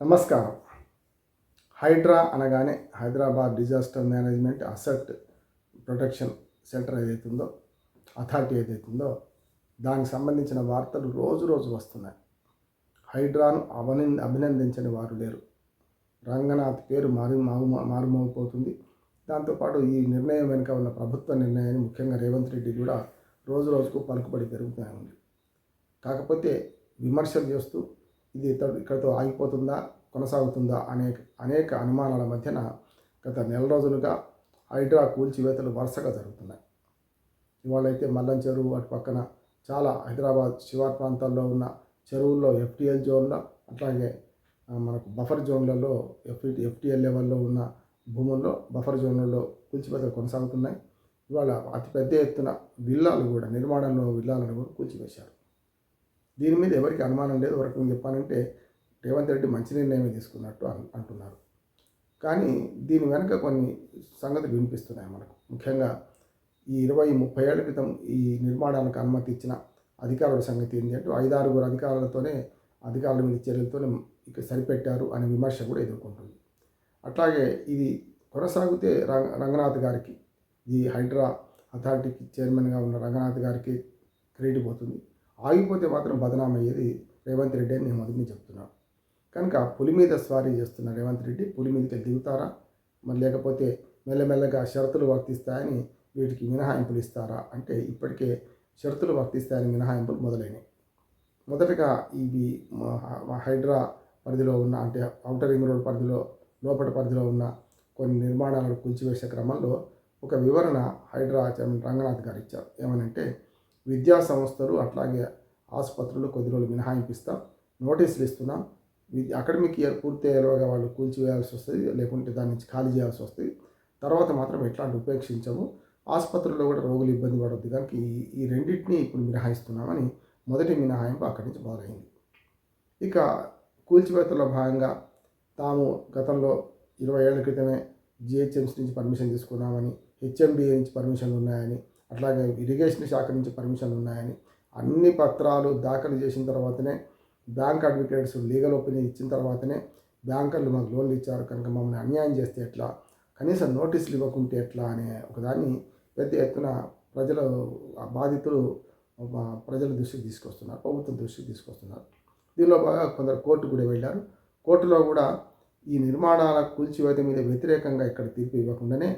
నమస్కారం. హైడ్రా అనగానే Hyderabad disaster management asset protection centre ఏదైతుందో, అథారిటీ ఏదైతుందో దానికి సంబంధించిన వార్తలు రోజు రోజు వస్తున్నాయి. హైడ్రాను అభినందించని వారు లేరు. రంగనాథ్ పేరు మారుమోగిపోతుంది. దాంతోపాటు ఈ నిర్ణయం వెనుక ఉన్న ప్రభుత్వ నిర్ణయాన్ని ముఖ్యంగా రేవంత్ రెడ్డి కూడా రోజు రోజుకు పలుకుబడి పెరుగుతూనే ఉంది. కాకపోతే విమర్శలు చేస్తూ ఇది ఇక్కడితో ఆగిపోతుందా, కొనసాగుతుందా అనేక అనుమానాల మధ్యన గత నెల రోజులుగా హైడ్రా కూల్చివేతలు వరుసగా జరుగుతున్నాయి. ఇవాళైతే మల్లం చెరువు అటు పక్కన చాలా హైదరాబాద్ శివార్ ప్రాంతాల్లో ఉన్న చెరువుల్లో FTL జోన్లో, అట్లాగే మనకు బఫర్ జోన్లలో FTL లెవెల్లో ఉన్న భూముల్లో బఫర్ జోన్లలో కూల్చివేతలు కొనసాగుతున్నాయి. ఇవాళ అతిపెద్ద ఎత్తున విల్లాలు కూడా నిర్మాణంలో విల్లాలను కూడా కూల్చివేశారు. దీని మీద ఎవరికి అనుమానం లేదు. వరకు చెప్పాలంటే రేవంత్ రెడ్డి మంచి నిర్ణయమే తీసుకున్నట్టు అంటున్నారు. కానీ దీని వెనుక కొన్ని సంగతులు వినిపిస్తున్నాయి మనకు. ముఖ్యంగా ఈ 20-30 ఏళ్ల క్రితం ఈ నిర్మాణానికి అనుమతి ఇచ్చిన అధికారుల సంగతి ఏంటి అంటే 5-6 అధికారుల మీద చర్యలతోనే ఇక సరిపెట్టారు అనే విమర్శ కూడా ఎదుర్కొంటుంది. అట్లాగే ఇది కొనసాగితే రంగనాథ్ గారికి, ఈ హైడ్రా అథారిటీకి చైర్మన్గా ఉన్న రంగనాథ్ గారికి క్రెడిట్ పోతుంది. ఆగిపోతే మాత్రం బదనామయ్యేది రేవంత్ రెడ్డి అని నేను మొదటి చెప్తున్నాను. కనుక పులి మీద స్వారీ చేస్తున్న రేవంత్ రెడ్డి పులి మీదకి దిగుతారా, మరి లేకపోతే మెల్లమెల్లగా షరతులు వర్తిస్తాయని వీటికి మినహాయింపులు ఇస్తారా అంటే ఇప్పటికే షరతులు వర్తిస్తాయని మినహాయింపులు మొదలైనవి. మొదటగా ఇవి హైడ్రా పరిధిలో ఉన్న, అంటే ఔటర్ రింగ్ రోడ్ పరిధిలో లోపల పరిధిలో ఉన్న కొన్ని నిర్మాణాలను కూల్చివేసే క్రమంలో ఒక వివరణ హైడ్రా చైర్మన్ రంగనాథ్ గారు ఇచ్చారు. ఏమనంటే, విద్యా సంస్థలు అట్లాగే ఆసుపత్రులు కొద్ది రోజులు మినహాయింపిస్తాం, నోటీసులు ఇస్తున్నాం. అకాడమిక్ ఇయర్ పూర్తయ్యేలోగా వాళ్ళు కూల్చివేయాల్సి వస్తుంది, లేకుంటే దాని నుంచి ఖాళీ చేయాల్సి వస్తుంది. తర్వాత మాత్రం ఎట్లాంటి ఉపేక్షించము. ఆసుపత్రుల్లో కూడా రోగులు ఇబ్బంది పడవద్దు కనుక ఈ రెండింటినీ ఇప్పుడు మినహాయిస్తున్నామని మొదటి మినహాయింపు అక్కడి నుంచి మొదలైంది. ఇక కూల్చివేతలో భాగంగా తాము గతంలో 20 ఏళ్ల క్రితమే GHMC నుంచి పర్మిషన్ తీసుకున్నామని, HMDA నుంచి పర్మిషన్లు ఉన్నాయని, అట్లాగే ఇరిగేషన్ శాఖ నుంచి పర్మిషన్లు ఉన్నాయని, అన్ని పత్రాలు దాఖలు చేసిన తర్వాతనే బ్యాంక్ అడ్వకేట్స్ లీగల్ ఒపీనియన్ ఇచ్చిన తర్వాతనే బ్యాంకర్లు మాకు లోన్లు ఇచ్చారు కనుక మమ్మల్ని అన్యాయం చేస్తే ఎట్లా, కనీసం నోటీసులు ఇవ్వకుంటే ఎట్లా అనే ఒకదాన్ని పెద్ద ఎత్తున బాధితులు ప్రజల దృష్టికి తీసుకొస్తున్నారు, ప్రభుత్వం దృష్టికి తీసుకొస్తున్నారు. దీనిలో బాగా కొందరు కోర్టు కూడా వెళ్ళారు. కోర్టులో కూడా ఈ నిర్మాణాల కూల్చివేత మీద వ్యతిరేకంగా ఇక్కడ తీర్పు ఇవ్వకుండానే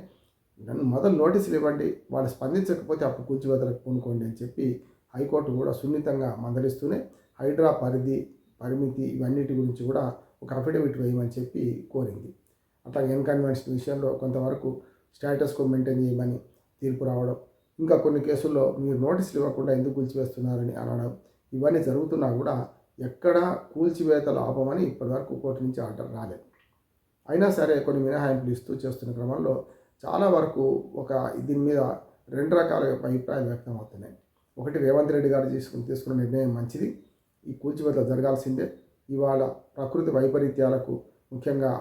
నన్ను మొదలు నోటీసులు ఇవ్వండి, వాళ్ళు స్పందించకపోతే అప్పుడు కూల్చివేతలకు పూనుకోండి అని చెప్పి హైకోర్టు కూడా సున్నితంగా మందలిస్తూనే హైడ్రా పరిమితి ఇవన్నిటి గురించి కూడా ఒక అఫిడవిట్ వేయమని చెప్పి కోరింది. అట్లా ఇన్కన్వెన్షన్ విషయంలో కొంతవరకు స్టేటస్ కో మెయింటైన్ చేయమని తీర్పు రావడం, ఇంకా కొన్ని కేసుల్లో మీరు నోటీసులు ఇవ్వకుండా ఎందుకు కూల్చివేస్తున్నారని అనడం, ఇవన్నీ జరుగుతున్నా కూడా ఎక్కడా కూల్చివేతలు ఆపమని ఇప్పటివరకు కోర్టు నుంచి ఆర్డర్ రాలేదు. అయినా సరే కొన్ని మినహాయింపులు ఇస్తూ చేస్తున్న క్రమంలో చాలా వరకు దీని మీద 2 రకాల అభిప్రాయాలు వ్యక్తం అవుతున్నాయి. ఒకటి, రేవంత్ రెడ్డి గారు తీసుకున్న నిర్ణయం మంచిది, ఈ కూల్చివేతలు జరగాల్సిందే. ఇవాళ ప్రకృతి వైపరీత్యాలకు, ముఖ్యంగా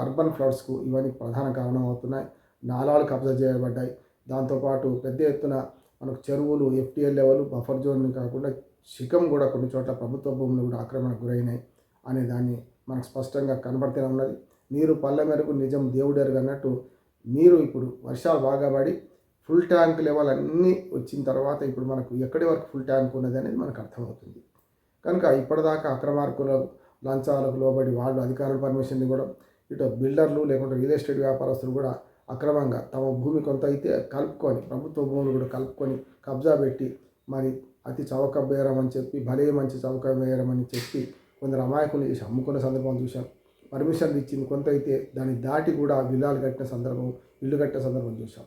అర్బన్ ఫ్లడ్స్కు ఇవన్నీ ప్రధాన కారణం అవుతున్నాయి. నాలాలు కబ్జా చేయబడ్డాయి. దాంతోపాటు పెద్ద ఎత్తున మనకు చెరువులు FTL లెవెల్ బఫర్ జోన్ కాకుండా శిఖం కూడా కొన్ని చోట్ల ప్రభుత్వ భూములు కూడా ఆక్రమణకు గురైనాయి అనే దాన్ని మనకు స్పష్టంగా కనబడుతూనే ఉన్నది. నీరు పల్లె మేరకు నిజం దేవుడెరుగు అన్నట్టు నీరు ఇప్పుడు వర్షాలు బాగా పడి ఫుల్ ట్యాంక్ లెవెల్ అన్నీ వచ్చిన తర్వాత ఇప్పుడు మనకు ఎక్కడి వరకు ఫుల్ ట్యాంక్ ఉన్నది అనేది మనకు అర్థమవుతుంది. కనుక ఇప్పటిదాకా అక్రమార్కుల లంచాలకు లోబడి వాళ్ళు అధికారుల పర్మిషన్ ఇవ్వడం, ఇటు బిల్డర్లు లేకుంటే రియల్ ఎస్టేట్ వ్యాపారస్తులు కూడా అక్రమంగా తమ భూమి కొంత అయితే కలుపుకొని, ప్రభుత్వ భూములు కూడా కలుపుకొని కబ్జా పెట్టి మరి అతి చౌక బేరం అని చెప్పి, భలే మంచి చౌక బేరం అని చెప్పి కొందరు అమాయకులు చేసి అమ్ముకున్న సందర్భం చూశాం. పర్మిషన్లు ఇచ్చింది కొంత అయితే దాన్ని దాటి కూడా ఇల్లు కట్టిన సందర్భం చూసాం.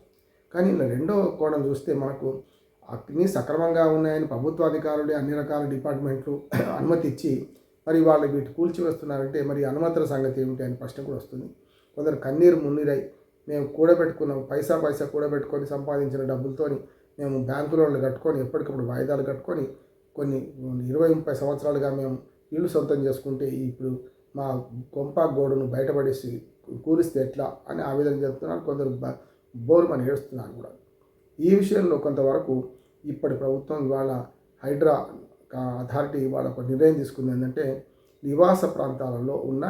కానీ ఇలా రెండో కోణం చూస్తే మనకు అన్నీ సక్రమంగా ఉన్నాయని ప్రభుత్వ అధికారులు అన్ని రకాల డిపార్ట్మెంట్లు అనుమతి ఇచ్చి మరి వాళ్ళు వీటి కూల్చివేస్తున్నారంటే మరి అనుమతుల సంగతి ఏమిటి అని ప్రశ్న కూడా వస్తుంది. కొందరు కన్నీరు మున్నీరై మేము కూడబెట్టుకున్నాం, పైసా కూడబెట్టుకొని సంపాదించిన డబ్బులతోని మేము బ్యాంకు లోన్లు కట్టుకొని ఎప్పటికప్పుడు వాయిదాలు కట్టుకొని కొన్ని 20-30 సంవత్సరాలుగా మేము ఇల్లు సొంతం చేసుకుంటే ఇప్పుడు మా కొంప గోడును బయటపడేసి కూలిస్తే ఎట్లా అని ఆవేదన చెప్తున్నారు. కొందరు బోరుమని ఏడుస్తున్నారు కూడా. ఈ విషయంలో కొంతవరకు ఇప్పటి ప్రభుత్వం ఇవాళ హైడ్రా అథారిటీ ఇవాళ ఒక నిర్ణయం తీసుకుంది. ఏంటంటే నివాస ప్రాంతాలలో ఉన్న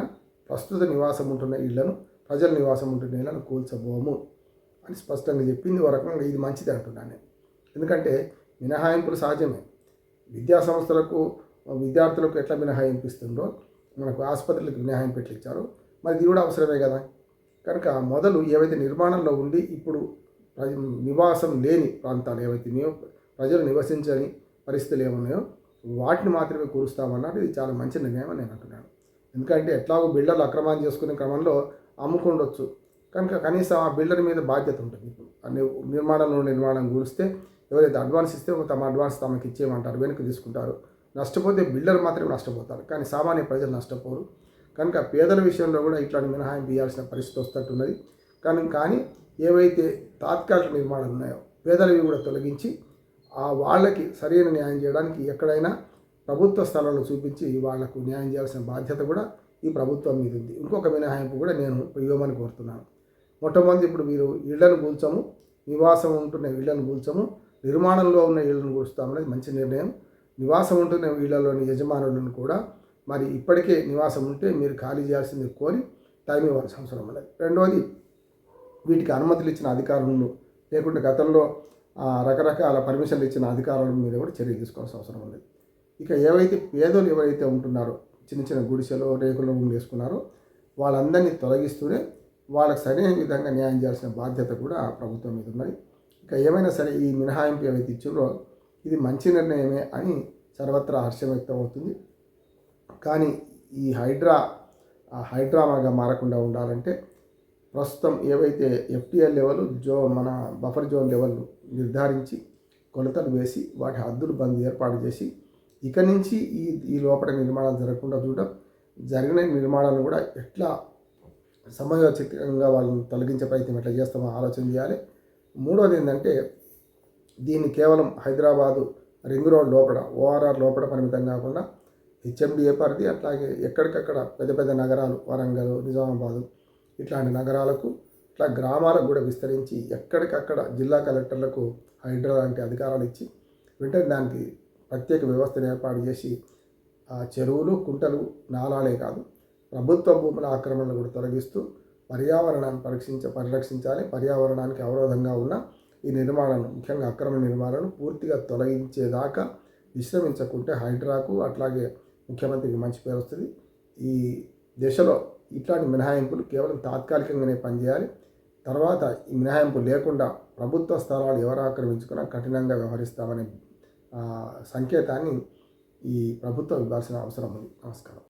ప్రస్తుత నివాసం ఉంటున్న ఇళ్లను, ప్రజల నివాసం ఉంటున్న ఇళ్లను కూల్చబోము అని స్పష్టంగా చెప్పింది. ఒక రకంగా ఇది మంచిది అంటున్నాను నేను. ఎందుకంటే మినహాయింపులు సహజమే. విద్యా సంస్థలకు విద్యార్థులకు ఎట్లా మినహాయింపు ఇస్తుందో మనకు ఆసుపత్రులకు మినహాయింపు ఎట్లా ఇచ్చారో మరి ఇది కూడా అవసరమే కదా. కనుక మొదలు ఏవైతే నిర్మాణంలో ఉండి ఇప్పుడు నివాసం లేని ప్రాంతాలు ఏవైతే ప్రజలు నివసించని పరిస్థితులు ఏమున్నాయో వాటిని మాత్రమే కూరుస్తామన్నారు. ఇది చాలా మంచి నిర్ణయం అని నేను అంటున్నాను. ఎందుకంటే ఎట్లాగో బిల్డర్లు అక్రమాలు చేసుకునే క్రమంలో అమ్ముకుండొచ్చు. కనుక కనీసం ఆ బిల్డర్ మీద బాధ్యత ఉంటుంది. ఇప్పుడు అన్ని నిర్మాణం కూలిస్తే ఎవరైతే అడ్వాన్స్ ఇస్తే తమ అడ్వాన్స్ తమకి ఇచ్చేయమంటారు, వెనక్కి తీసుకుంటారు. నష్టపోతే బిల్డర్ మాత్రమే నష్టపోతారు, కానీ సామాన్య ప్రజలు నష్టపోరు. కనుక పేదల విషయంలో కూడా ఇట్లాంటి మినహాయింపు ఇవ్వాల్సిన పరిస్థితి వస్తున్నది. కానీ ఏవైతే తాత్కాలిక నిర్మాణాలు ఉన్నాయో పేదలవి కూడా తొలగించి వాళ్ళకి సరైన న్యాయం చేయడానికి ఎక్కడైనా ప్రభుత్వ స్థలాలు చూపించి వాళ్లకు న్యాయం చేయాల్సిన బాధ్యత కూడా ఈ ప్రభుత్వం మీద ఉంది. ఇంకొక మినహాయింపు కూడా నేను ఇవ్వమని కోరుతున్నాను. మొట్టమొదటి ఇప్పుడు మీరు ఇళ్లను కూల్చము, నివాసం ఉంటున్న ఇళ్లను కూల్చము, నిర్మాణంలో ఉన్న ఇళ్లను కూల్చుతామనేది మంచి నిర్ణయం. నివాసం ఉంటున్న ఇళ్లలోని యజమానులను కూడా మరి ఇప్పటికే నివాసం ఉంటే మీరు ఖాళీ చేయాల్సింది కోరి టైం ఇవ్వాల్సిన అవసరం ఉన్నది. రెండవది, వీటికి అనుమతులు ఇచ్చిన అధికారులను లేకుంటే గతంలో రకరకాల పర్మిషన్లు ఇచ్చిన అధికారుల మీద కూడా చర్య తీసుకోవాల్సిన అవసరం ఉంది. ఇక ఏవైతే పేదలు ఎవరైతే ఉంటున్నారో చిన్న చిన్న గుడిసెలో రేకుల రూమ్ వేసుకున్నారో వాళ్ళందరినీ తొలగిస్తూనే వాళ్ళకి సరైన విధంగా న్యాయం చేయాల్సిన బాధ్యత కూడా ప్రభుత్వం మీద ఉన్నది. ఇక ఏమైనా సరే ఈ మినహాయింపు ఏవైతే ఇచ్చిందో ఇది మంచి నిర్ణయమే అని సర్వత్రా హర్షం వ్యక్తం అవుతుంది. కానీ ఈ హైడ్రామాగా మారకుండా ఉండాలంటే ప్రస్తుతం ఏవైతే ఎఫ్టీఎల్ లెవెల్ మన బఫర్ జోన్ లెవెల్ నిర్ధారించి కొలతలు వేసి వాటి హద్దులు బంద్ ఏర్పాటు చేసి ఇక నుంచి ఈ లోపల నిర్మాణాలు జరగకుండా చూడడం, జరిగిన నిర్మాణాలను కూడా ఎట్లా సమయోచితంగా వాళ్ళని తొలగించే ప్రయత్నం ఎట్లా చేస్తామో ఆలోచన చేయాలి. మూడవది ఏంటంటే దీన్ని కేవలం హైదరాబాదు రింగ్ రోడ్ లోపల ఓఆర్ఆర్ లోపల పరిమితం కాకుండా హెచ్ఎండిఏ పరిధి అట్లాగే ఎక్కడికక్కడ పెద్ద పెద్ద నగరాలు వరంగల్, నిజామాబాదు ఇట్లాంటి నగరాలకు ఇట్లా గ్రామాలకు కూడా విస్తరించి ఎక్కడికక్కడ జిల్లా కలెక్టర్లకు హైడ్రా లాంటి అధికారాలు ఇచ్చి వెంటనే దానికి ప్రత్యేక వ్యవస్థను ఏర్పాటు చేసి చెరువులు, కుంటలు, నాలాలే కాదు ప్రభుత్వ భూముల ఆక్రమణలు కూడా తొలగిస్తూ పర్యావరణాన్ని పరిరక్షించాలి. పర్యావరణానికి అవరోధంగా ఉన్న ఈ నిర్మాణాలను, ముఖ్యంగా అక్రమ నిర్మాణాలను పూర్తిగా తొలగించేదాకా విశ్రమించకుంటే హైడ్రాకు అట్లాగే ముఖ్యమంత్రికి మంచి పేరు వస్తుంది. ఈ దశలో ఇట్లాంటి మినహాయింపులు కేవలం తాత్కాలికంగానే పనిచేయాలి. తర్వాత ఈ మినహాయింపు లేకుండా ప్రభుత్వ స్థలాలు ఎవరు ఆక్రమించుకున్నా కఠినంగా వ్యవహరిస్తామనే సంకేతాన్ని ఈ ప్రభుత్వం ఇవ్వాల్సిన అవసరం ఉంది. నమస్కారం.